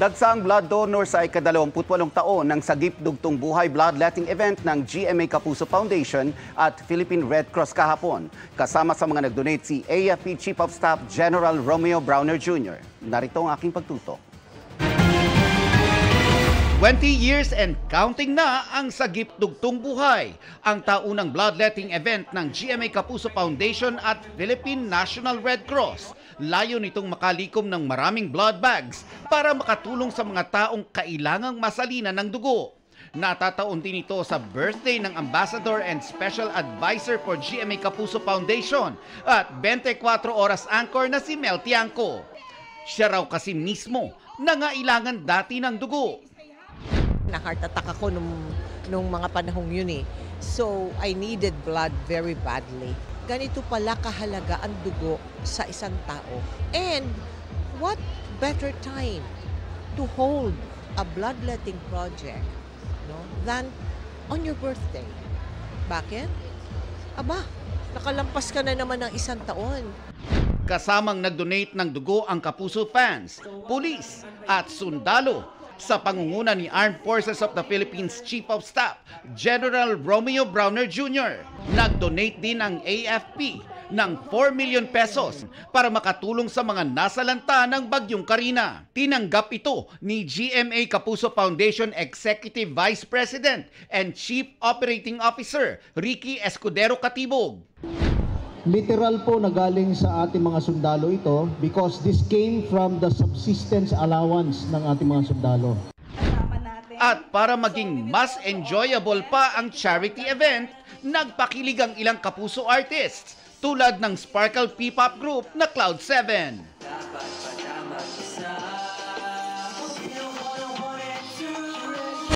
Dagsang blood donor sa ika-28 taon ng Sagip Dugtong Buhay Bloodletting event ng GMA Kapuso Foundation at Philippine Red Cross kahapon. Kasama sa mga nag-donate si AFP Chief of Staff General Romeo Browner Jr. Narito ang aking pagtutok. 20 years and counting na ang Sagip Dugtong Buhay, ang taunang bloodletting event ng GMA Kapuso Foundation at Philippine National Red Cross. Layo nitong makalikom ng maraming blood bags para makatulong sa mga taong kailangang masalinan ng dugo. Natataon din ito sa birthday ng Ambassador and Special Advisor for GMA Kapuso Foundation at 24 oras anchor na si Mel Tiangco. Siya raw kasi mismo nangailangan dati ng dugo. Na-heart attack ako nung mga panahong yun eh. So, I needed blood very badly. Ganito pala kahalaga ang dugo sa isang tao. And what better time to hold a bloodletting project, no, than on your birthday? Bakit? Aba, nakalampas ka na naman ng isang taon. Kasamang nag-donate ng dugo ang Kapuso fans, pulis at sundalo sa pangunguna ni Armed Forces of the Philippines Chief of Staff General Romeo Browner Jr. Nag-donate din ang AFP ng 4 million pesos para makatulong sa mga nasalanta ng Bagyong Karina. Tinanggap ito ni GMA Kapuso Foundation Executive Vice President and Chief Operating Officer Ricky Escudero Katibog. Literal po na galing sa ating mga sundalo ito because this came from the subsistence allowance ng ating mga sundalo. At para maging mas enjoyable pa ang charity event, nagpakilig ang ilang Kapuso artists tulad ng Sparkle P-Pop group na Cloud 7.